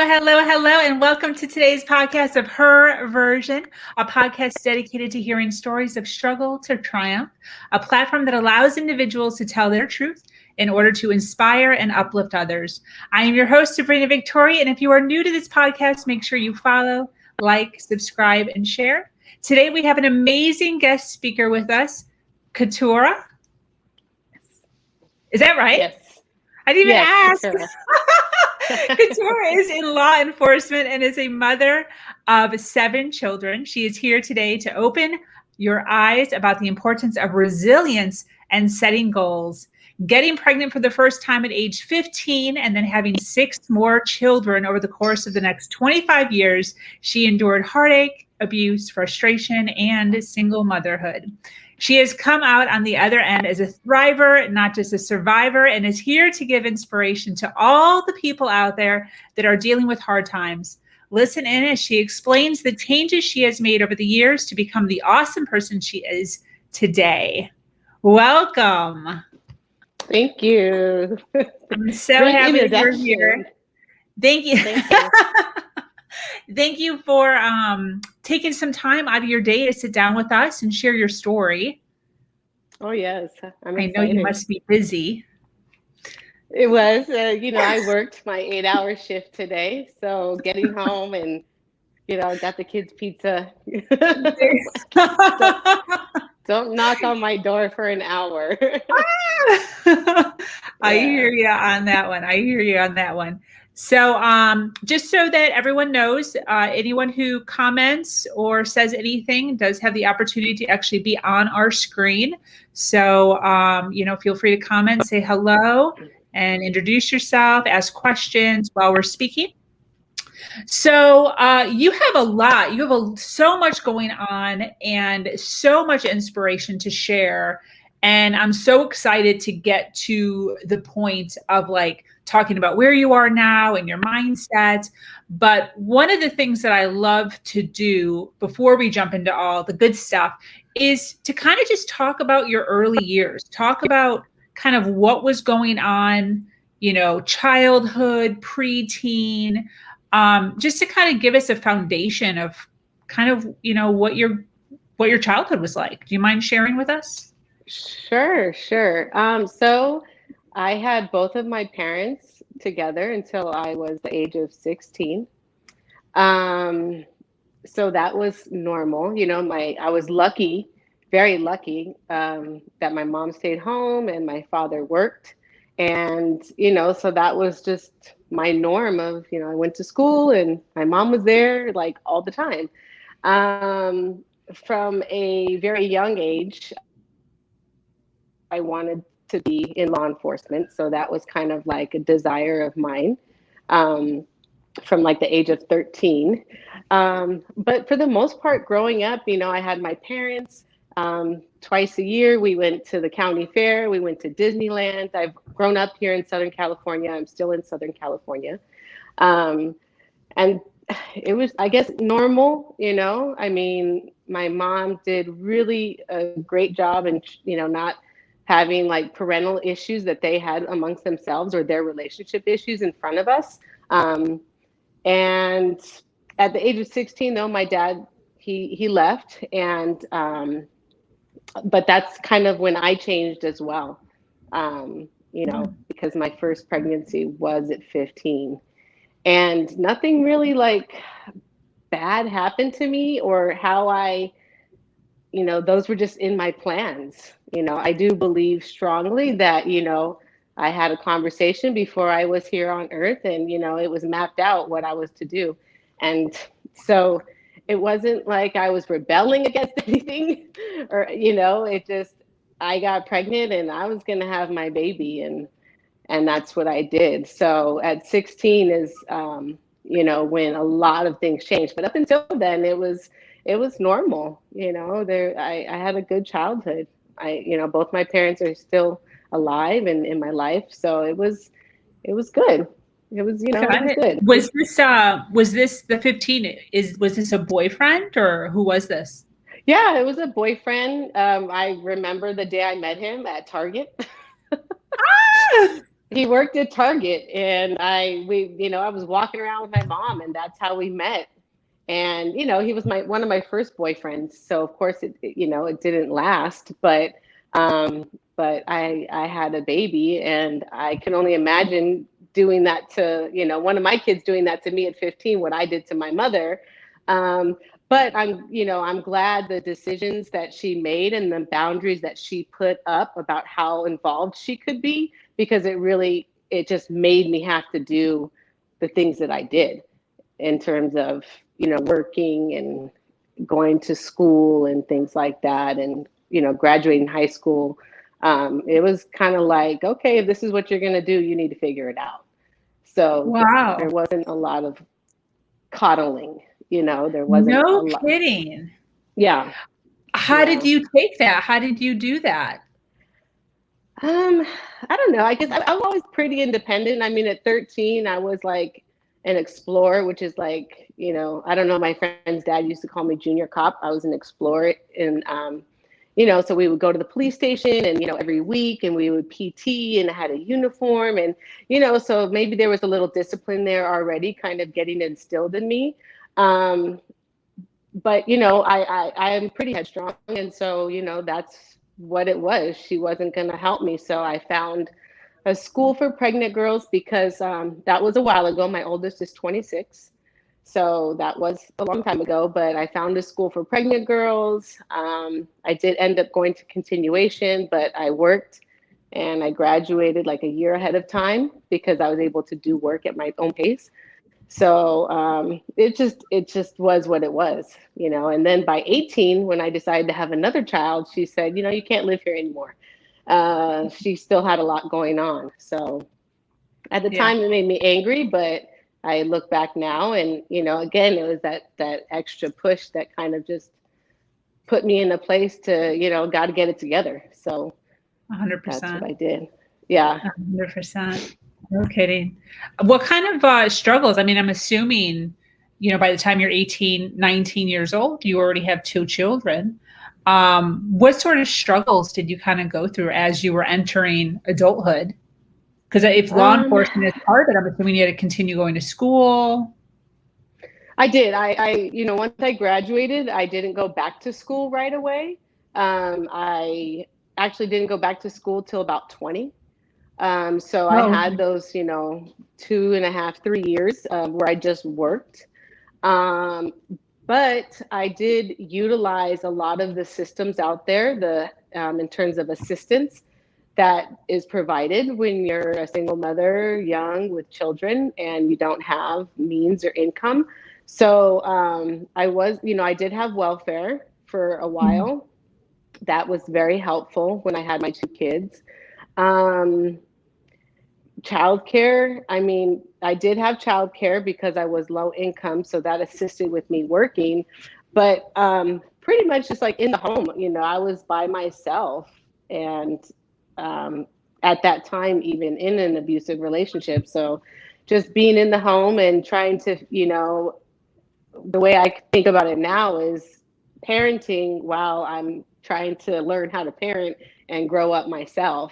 hello, and welcome to today's podcast of Her Version, a podcast dedicated to hearing stories of struggle to triumph, a platform that allows individuals to tell their truth in order to inspire and uplift others. I am your host, Sabrina Victoria, and if you are new to this podcast, make sure you follow, like, subscribe, and share. Today, we have an amazing guest speaker with us, Keturah. Is that right? Yes. I didn't even ask. Keturah. Keturah is in law enforcement and is a mother of 7 children. She is here today to open your eyes about the importance of resilience and setting goals. Getting pregnant for the first time at age 15 and then having 6 more children over the course of the next 25 years, she endured heartache, abuse, frustration, and single motherhood. She has come out on the other end as a thriver, not just a survivor, and is here to give inspiration to all the people out there that are dealing with hard times. Listen in as she explains the changes she has made over the years to become the awesome person she is today. Welcome. Thank you. I'm so Great happy that you're introduction. here. Thank you. Thank you. Thank you for taking some time out of your day to sit down with us and share your story. Oh, yes. I'm I excited. know you must be busy. It was, I worked my 8-hour shift today. So getting home and, got the kids pizza. Don't knock on my door for an hour. I hear you on that one. So just so that everyone knows, anyone who comments or says anything does have the opportunity to actually be on our screen. So, feel free to comment, say hello, and introduce yourself, ask questions while we're speaking. So you have so much going on and so much inspiration to share. And I'm so excited to get to the point of talking about where you are now and your mindset. But one of the things that I love to do before we jump into all the good stuff is to kind of just talk about your early years, talk about kind of what was going on, childhood, preteen, just to kind of give us a foundation of kind of, what your childhood was like. Do you mind sharing with us? Sure. So I had both of my parents together until I was the age of 16. So that was normal. I was lucky, very lucky, that my mom stayed home and my father worked. And, so that was just my norm of, I went to school and my mom was there like all the time. From a very young age, I wanted to be in law enforcement. So that was kind of like a desire of mine, from like the age of 13. But for the most part, growing up, I had my parents. Twice a year, we went to the county fair. We went to Disneyland. I've grown up here in Southern California. I'm still in Southern California. And it was, I guess, normal, I mean, my mom did really a great job in, not having like parental issues that they had amongst themselves or their relationship issues in front of us. And at the age of 16, though, my dad, he left. And, but that's kind of when I changed as well, because my first pregnancy was at 15. And nothing really like bad happened to me or how I, those were just in my plans. I do believe strongly that, I had a conversation before I was here on earth and, it was mapped out what I was to do. And so it wasn't like I was rebelling against anything or, it just, I got pregnant and I was going to have my baby and that's what I did. So at 16 is, when a lot of things changed, but up until then it was normal. I had a good childhood. Both my parents are still alive and in my life. So it was good. It was, it was good. Was this the 15? Was this a boyfriend or who was this? Yeah, it was a boyfriend. I remember the day I met him at Target. He worked at Target, and I was walking around with my mom, and that's how we met. And he was my one of my first boyfriends, so of course it didn't last, um, but I had a baby, and I can only imagine doing that to one of my kids doing that to me at 15, what I did to my mother. Um, but I'm glad the decisions that she made and the boundaries that she put up about how involved she could be, because it just made me have to do the things that I did in terms of working and going to school and things like that, and graduating high school. It was kind of like, okay, if this is what you're going to do, you need to figure it out. So there Wow. wasn't a lot of coddling. There wasn't a No lot. kidding. Yeah, How did yeah. you take that? How did you do that? Um, I don't know. I guess I'm always pretty independent. I mean, at 13, I was like an explorer, which is like, I don't know. My friend's dad used to call me junior cop. I was an explorer, and so we would go to the police station, and every week, and we would PT, and I had a uniform, and so maybe there was a little discipline there already, kind of getting instilled in me. Um, but I am pretty headstrong, and so that's what it was. She wasn't going to help me, so I found a school for pregnant girls, because that was a while ago. My oldest is 26, so that was a long time ago. But I found a school for pregnant girls. I did end up going to continuation, but I worked, and I graduated like a year ahead of time because I was able to do work at my own pace. So it just was what it was. And then by 18, when I decided to have another child, she said, you can't live here anymore. She still had a lot going on. So at the Yeah, time, it made me angry, but I look back now, and again, it was that extra push that kind of just put me in a place to, got to get it together. So that's what 100%. I did. Yeah. 100%. No kidding. What kind of struggles? I mean, I'm assuming, by the time you're 18, 19 years old, you already have two children. What sort of struggles did you kind of go through as you were entering adulthood? Because if law Um, enforcement is part of it, I'm assuming you had to continue going to school. I did. Once I graduated, I didn't go back to school right away. I actually didn't go back to school till about 20. So I Oh, had those, 2.5, 3 years where I just worked. Um, but I did utilize a lot of the systems out there, in terms of assistance that is provided when you're a single mother, young with children, and you don't have means or income. So I did have welfare for a mhm. while. That was very helpful when I had my two kids. Um, Childcare, I mean, I did have childcare because I was low income, so that assisted with me working. But pretty much just like in the home, I was by myself, and um, at that time, even in an abusive relationship. So just being in the home and trying to, the way I think about it now is parenting while I'm trying to learn how to parent and grow up myself.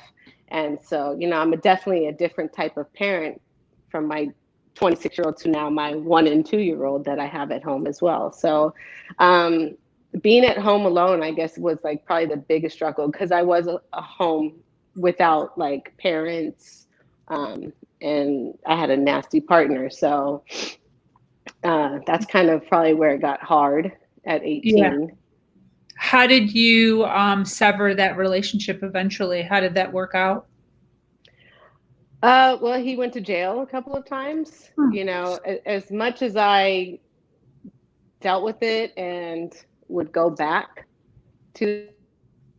And so, I'm definitely a different type of parent from my 26-year-old to now my 1 and 2-year-old that I have at home as well. So, um, being at home alone, I guess, was like probably the biggest struggle, because I was a home without like parents, um, and I had a nasty partner. So, that's kind of probably where it got hard at Yeah. 18. How did you sever that relationship eventually? How did that work out? Well, he went to jail a couple of times. Hmm. As much as I dealt with it and would go back to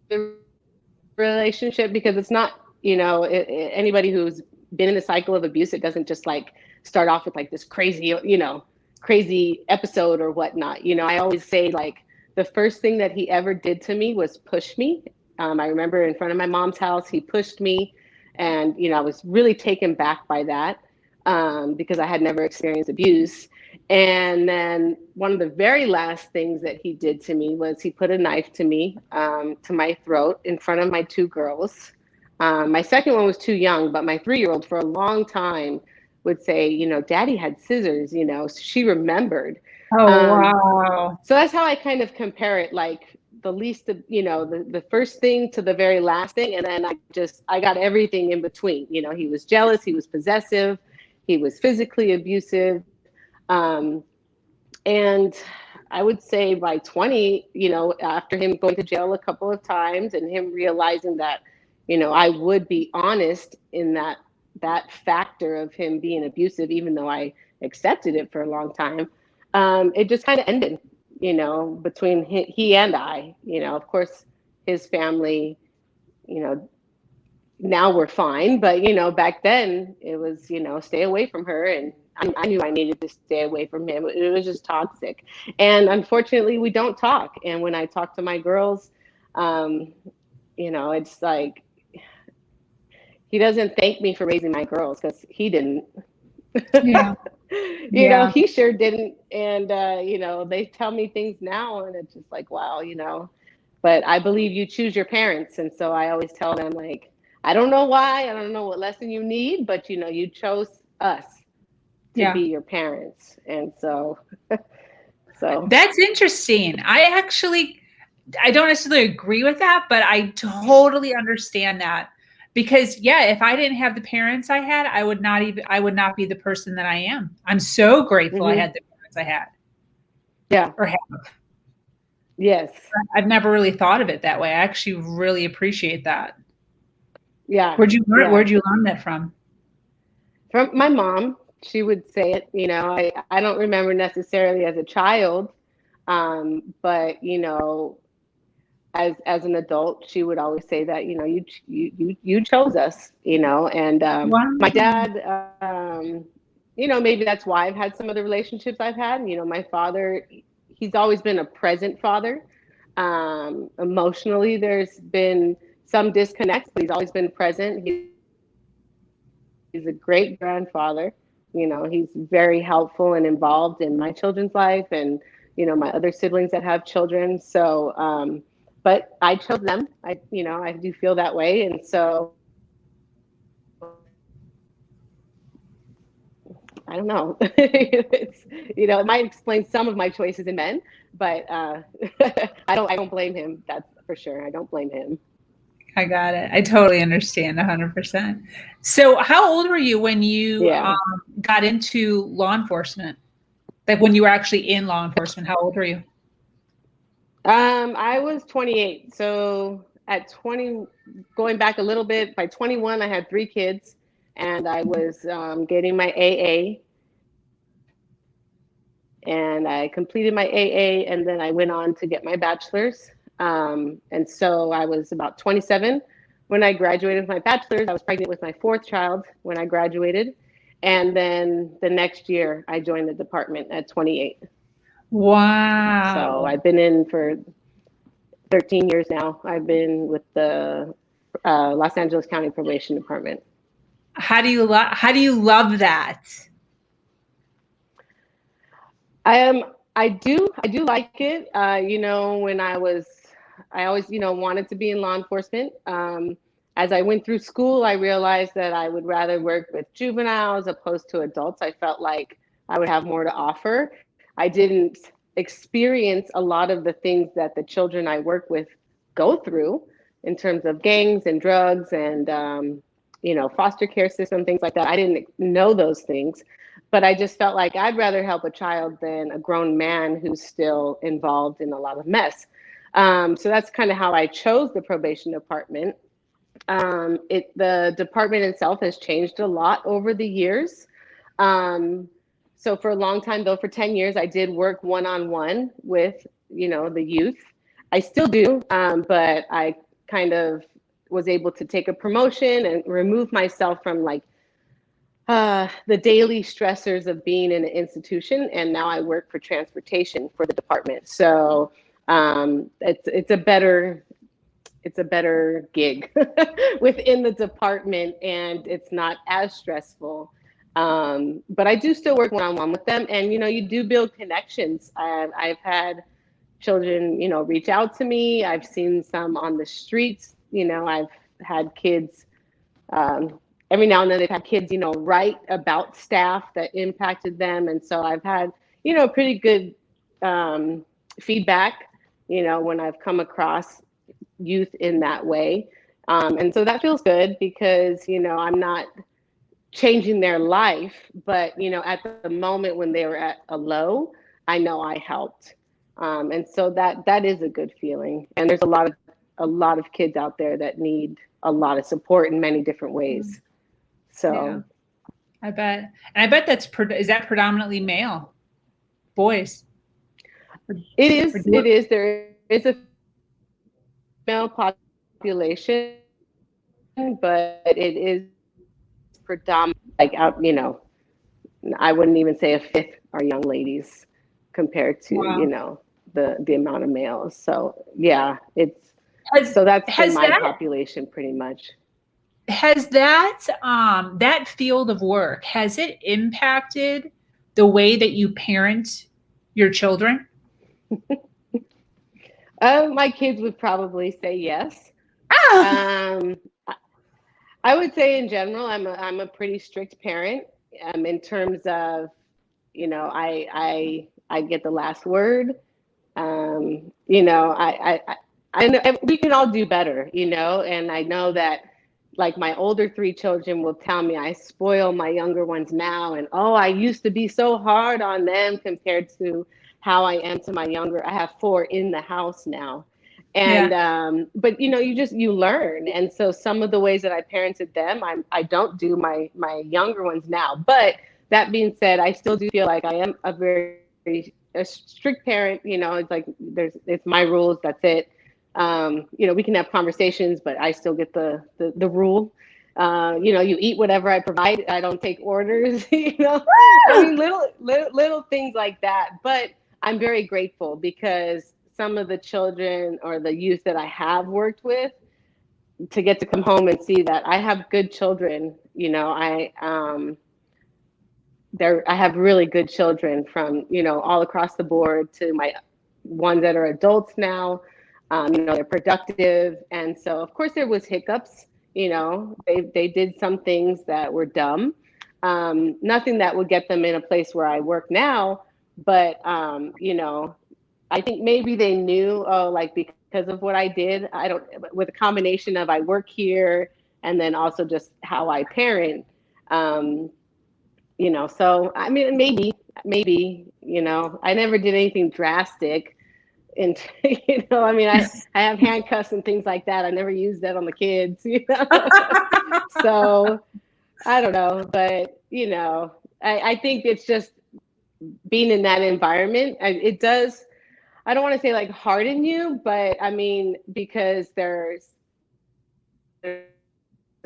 the relationship, because it's not, anybody who's been in the cycle of abuse, it doesn't just like start off with like this crazy, crazy episode or whatnot. I always say like the first thing that he ever did to me was push me. I remember in front of my mom's house, he pushed me, and I was really taken back by that, because I had never experienced abuse. And then one of the very last things that he did to me was he put a knife to me, to my throat in front of my two girls. My second one was too young, but my 3-year-old for a long time would say, Daddy had scissors, so she remembered. Oh, Um, wow. so that's how I kind of compare it, like the least of, the first thing to the very last thing. And then I got everything in between. He was jealous, he was possessive, he was physically abusive. Um, and I would say by 20, after him going to jail a couple of times and him realizing that, I would be honest in that factor of him being abusive, even though I accepted it for a long time, it just kind of ended, between he and I. Of course, his family, you know, now we're fine, but back then it was, stay away from her, and I knew I needed to stay away from him. It was just toxic, and unfortunately we don't talk. And when I talk to my girls, um, it's like he doesn't thank me for raising my girls, because he didn't. Yeah. Yeah. He sure didn't. And they tell me things now, and it's just like, wow. But I believe you choose your parents. And so I always tell them, like, I don't know why, I don't know what lesson you need, but you chose us to Yeah. be your parents. And so That's interesting. I don't necessarily agree with that, but I totally understand that. Because yeah, if I didn't have the parents I had, I would not be the person that I am. I'm so grateful I mhm. had the parents I had Yeah. or have. Yes. I've never really thought of it that way. I actually really appreciate that. Yeah. Where'd Yeah. you learn that from? From my mom, she would say it. I don't remember necessarily as a child, but as an adult, she would always say that you chose us, and Wow. my dad, maybe that's why I've had some of the relationships I've had. My father, he's always been a present father. Emotionally, there's been some disconnects, but he's always been present. He's a great grandfather. He's very helpful and involved in my children's life, and my other siblings that have children. So, but I chose them. I do feel that way, and so I don't know. It might explain some of my choices in men, but I don't blame him. That's for sure. I don't blame him. I got it. I totally understand 100%. So, how old were you when you Yeah. got into law enforcement? Like when you were actually in law enforcement, how old were you? I was 28. So at 20, going back a little bit, by 21, I had 3 kids, and I was getting my AA, and I completed my AA, and then I went on to get my bachelor's. And so I was about 27 when I graduated with my bachelor's. I was pregnant with my 4th child when I graduated. And then the next year, I joined the department at 28. So Wow. I've been in for 13 years now. I've been with the Los Angeles County Probation Department. How do you love that? I do like it. When I always, wanted to be in law enforcement. As I went through school, I realized that I would rather work with juveniles opposed to adults. I felt like I would have more to offer. I didn't experience a lot of the things that the children I work with go through in terms of gangs and drugs and foster care system, things like that. I didn't know those things, but I just felt like I'd rather help a child than a grown man who's still involved in a lot of mess. So that's kind of how I chose the probation department. The department itself has changed a lot over the years. Um, so for a long time, though, for 10 years, I did work one-on-one with, the youth. I still do, but I kind of was able to take a promotion and remove myself from like the daily stressors of being in an institution, and now I work for transportation for the department. So it's a better gig within the department, and it's not as stressful. But I do still work one-on-one with them, and you do build connections. I've had children, reach out to me. I've seen some on the streets. I've had kids every now and then they've had kids, write about staff that impacted them. And so I've had, pretty good feedback, when I've come across youth in that way. And so that feels good because, I'm not changing their life, but, at the moment when they were at a low, I know I helped. And so that is a good feeling. And there's a lot of kids out there that need a lot of support in many different ways. So yeah, I bet. And I bet is that predominantly male boys? it is. It is. There is a male population, but it is predominant, like out, I wouldn't even say a fifth are young ladies compared to, Wow. the amount of males. So yeah, so that's been Has my that population pretty much. has that that field of work, has it impacted the way that you parent your children? My kids would probably say yes. Ah, Um, I would say in general, I'm a pretty strict parent. In terms of, I get the last word. I know we can all do better, and I know that, like, my older three children will tell me I spoil my younger ones now, and oh, I used to be so hard on them compared to how I am to my younger. I have four in the house now. And yeah. but you learn. And so some of the ways that I parented them, I don't do my younger ones now. But that being said, I still do feel like I am a strict parent. It's like it's my rules, that's it. We can have conversations, but I still get the rule. You eat whatever I provide. I don't take orders. I Ah, mean, little things like that. But I'm very grateful because some of the children or the youth that I have worked with, to get to come home and see that I have good children. I have really good children from, all across the board, to my ones that are adults now. They're productive. And so, of course, there was hiccups. They did some things that were dumb. Nothing that would get them in a place where I work now. But, I think maybe they knew, oh, like, because of what I did, I don't, with a combination of I work here and then also just how I parent. Um, so I mean, maybe, I never did anything drastic. And I mean, I have handcuffs and things like that. I never used that on the kids. So I don't know, but I think it's just being in that environment. It does. I don't want to say like harden you, but I mean, because there's a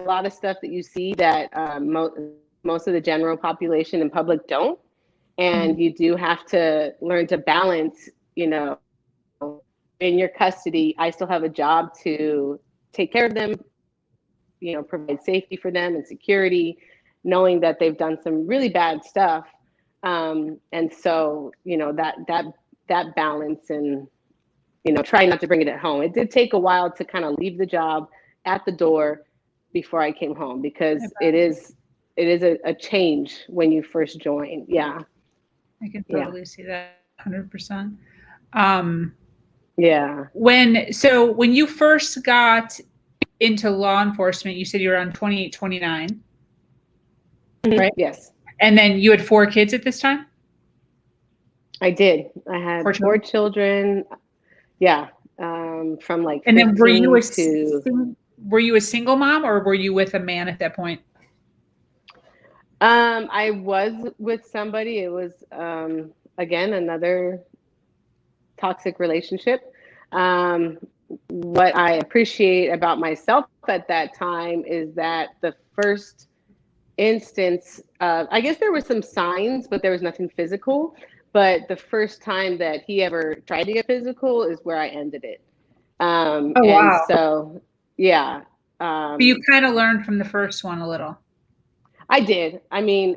lot of stuff that you see that most of the general population and public don't. And you do have to learn to balance, in your custody. I still have a job to take care of them, provide safety for them and security, knowing that they've done some really bad stuff. And so, that balance, and, try not to bring it at home. It did take a while to kind of leave the job at the door before I came home, because it is a change when you first join. Yeah. I can Yeah. totally see that 100%. Um, Yeah. when you first got into law enforcement, you said you were on 28, 29, right? Yes, And then you had four kids at this time? I did. I had Four four children? children. Yeah. From like And then 15 to, were you a single mom, or were you with a man at that point? I was with somebody. It was, again, another toxic relationship. Um, what I appreciate about myself at that time is that the first instance, I guess there were some signs, but there was nothing physical. But the first time that he ever tried to get physical is where I ended it. Oh, And wow. so, yeah, But you um, kind of learned from the first one a little. I did. I mean,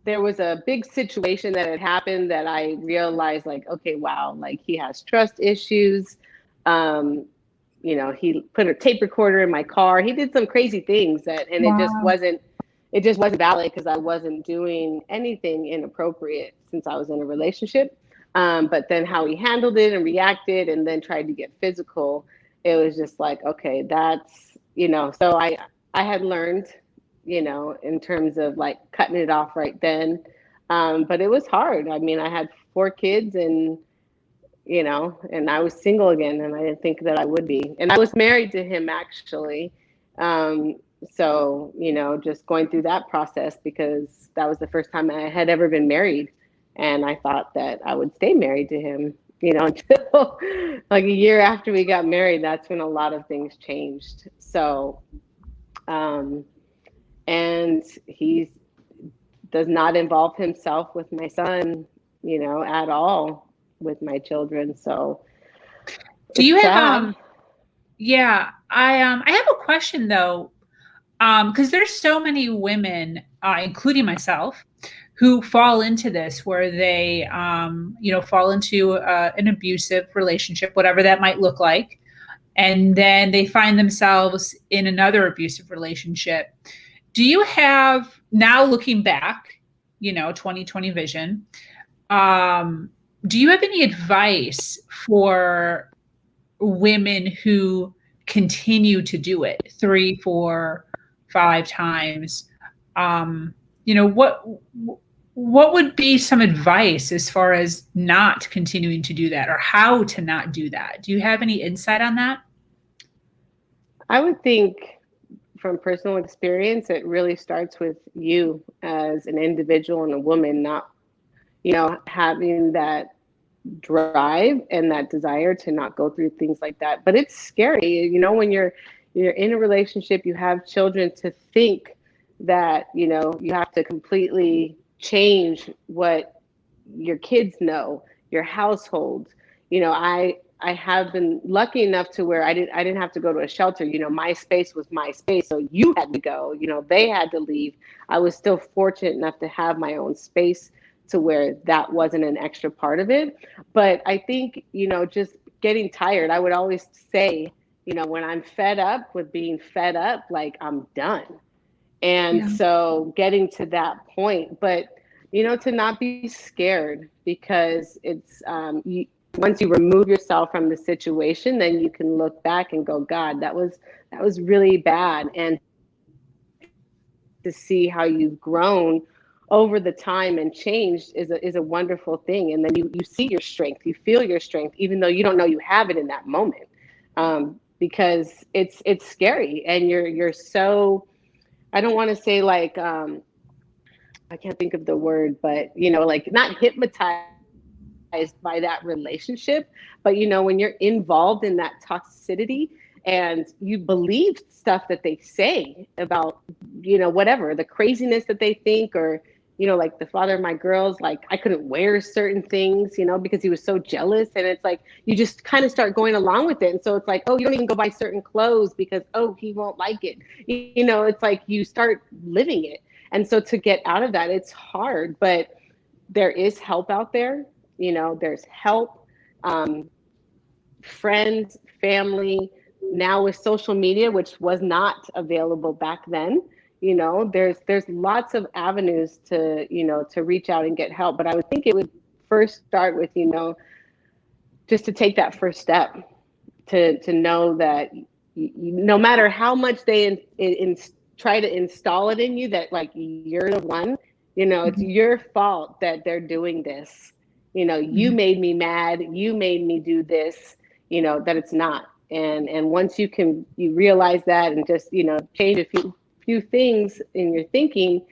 there was a big situation that had happened that I realized, like, okay, wow, like, he has trust issues. Um, he put a tape recorder in my car. He did some crazy things and Wow. it just wasn't valid because I wasn't doing anything inappropriate since I was in a relationship. But then how he handled it and reacted and then tried to get physical, it was just like, okay, that's, so I had learned, in terms of like cutting it off right then. But it was hard. I mean, I had 4 kids and I was single again, and I didn't think that I would be. And I was married to him actually. Um, so, just going through that process because that was the first time I had ever been married. And I thought that I would stay married to him, until like a year after we got married. That's when a lot of things changed. So, um, and he does not involve himself with my son, at all with my children. So Do you it's have sad. yeah, I have a question though. Because there's so many women, including myself, who fall into this where they fall into an abusive relationship, whatever that might look like, and then they find themselves in another abusive relationship. Do you have, now looking back, 2020 vision, um, do you have any advice for women who continue to do it 3, 4, 5 times? um what would be some advice as far as not continuing to do that, or how to not do that? Do you have any insight on that? I would think from personal experience, it really starts with you as an individual and a woman, not, having that drive and that desire to not go through things like that. But it's scary, when you're in a relationship, you have children, to think that, you have to completely change what your kids know, your household. I have been lucky enough to where I didn't have to go to a shelter. My space was my space, so you had to go. They had to leave. I was still fortunate enough to have my own space to where that wasn't an extra part of it. But I think, just getting tired. I would always say, when I'm fed up with being fed up, like I'm done. And Yeah. so getting to that point, but to not be scared, because it's once you remove yourself from the situation, then you can look back and go, God, that was really bad. And to see how you've grown over the time and changed is a wonderful thing. And then you see your strength, you feel your strength, even though you don't know you have it in that moment. Because it's scary, and you're so, I don't want to say like, I can't think of the word, but like not hypnotized by that relationship, but when you're involved in that toxicity and you believe stuff that they say about, whatever, the craziness that they think, or like the father of my girls, like I couldn't wear certain things, because he was so jealous. And it's like you just kind of start going along with it. And so it's like, oh, you don't even go buy certain clothes because, oh, he won't like it. It's like you start living it. And so to get out of that, it's hard, but there is help out there. There's help, friends, family. Now with social media, which was not available back then, there's lots of avenues to reach out and get help. But I would think it would first start with, just to take that first step, to know that no matter how much they try to install it in you, that like you're the one, it's Mhm. your fault that they're doing this. You Mhm. made me mad, you made me do this, that it's not. And once you realize that, and just change a few things in your thinking,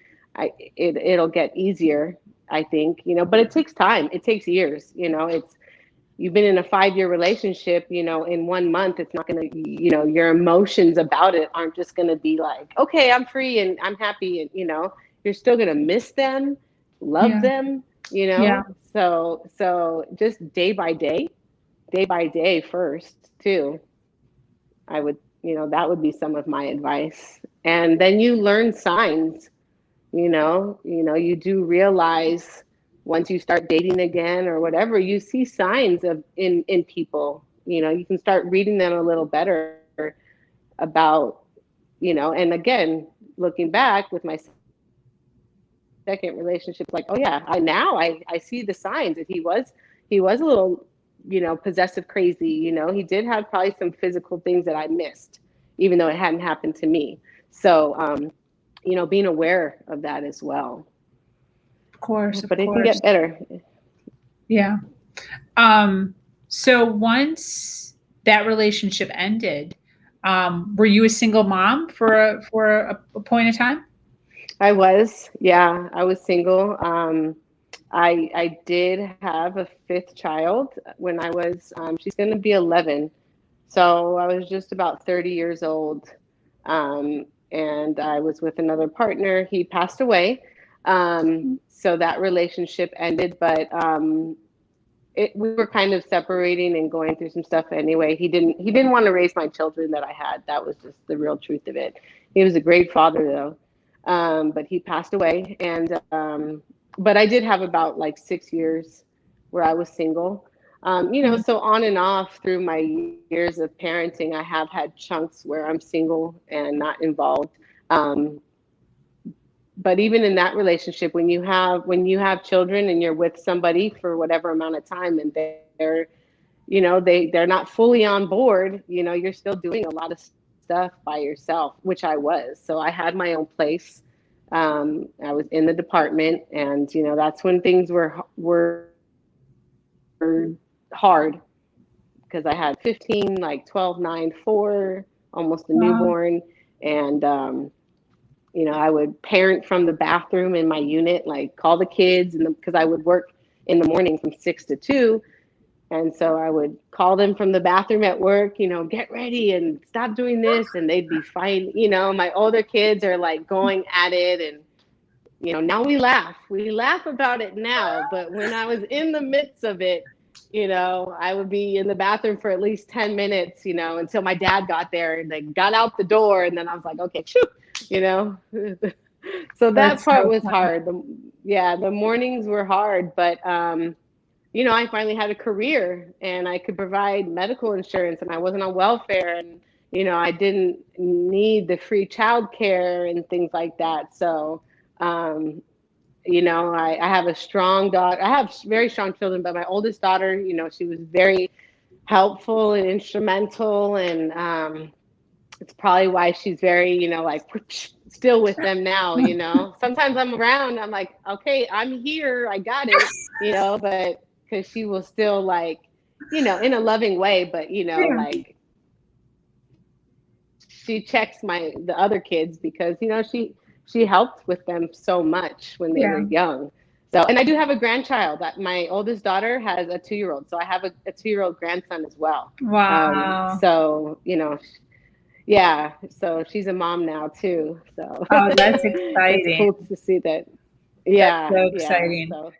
it'll get easier, I think. But it takes time, it takes years. It's, you've been in a 5-year relationship, in 1 month, it's not going to, your emotions about it aren't just going to be like, okay, I'm free and I'm happy. And, you're still going to miss them, love Yeah. them, Yeah. so just day by day first too. I would, that would be some of my advice. And then you learn signs. You do realize once you start dating again or whatever, you see signs of in people, you can start reading them a little better about, and again, looking back with my second relationship, like, oh yeah, I see the signs that he was a little, possessive crazy. He did have probably some physical things that I missed, even though it hadn't happened to me. So, being aware of that as well. Of course, of But it can course. get better. Yeah. Um, so once that relationship ended, were you a single mom for a point of time? Yeah, I was single. I did have a fifth child when I was, she's going to be 11. So I was just about 30 years old. And I was with another partner. He passed away. So that relationship ended, but we were kind of separating and going through some stuff anyway. He didn't want to raise my children that I had. That was just the real truth of it. He was a great father though. But he passed away, and but I did have about like 6 years where I was single. Mhm. So on and off through my years of parenting, I have had chunks where I'm single and not involved. Um, but even in that relationship, when you have children and you're with somebody for whatever amount of time, and they're not fully on board, you're still doing a lot of stuff by yourself, which I was. So I had my own place. I was in the department, and that's when things were hard, because I had 15, like 12, 9, 4, almost a newborn. Wow. And I would parent from the bathroom in my unit, like call the kids, and because I would work in the morning from 6 to 2. And so I would call them from the bathroom at work, get ready and stop doing this. And they'd be fine. My older kids are like going at it. And, now we laugh. We laugh about it now. But when I was in the midst of it, I would be in the bathroom for at least 10 minutes, until my dad got there and they got out the door. And then I was like, okay, shoo, you know. So that That's part so was funny. hard. Yeah, the mornings were hard, but I finally had a career and I could provide medical insurance and I wasn't on welfare, and I didn't need the free childcare and things like that. So, um, I have a strong daughter. I have very strong children, but my oldest daughter, she was very helpful and instrumental, and it's probably why she's very, like still with them now. Sometimes I'm around, I'm like, okay, I'm here, I got it, but because she will still, like, in a loving way, but Yeah. like, she checks the other kids because she helped with them so much when they were Yeah. young. So, and I do have a grandchild. That my oldest daughter has a 2-year-old, so I have a 2-year-old grandson as well. Wow. So yeah, so she's a mom now too. So Oh, that's it's cool exciting. to see that. That's Yeah, so yeah. exciting. So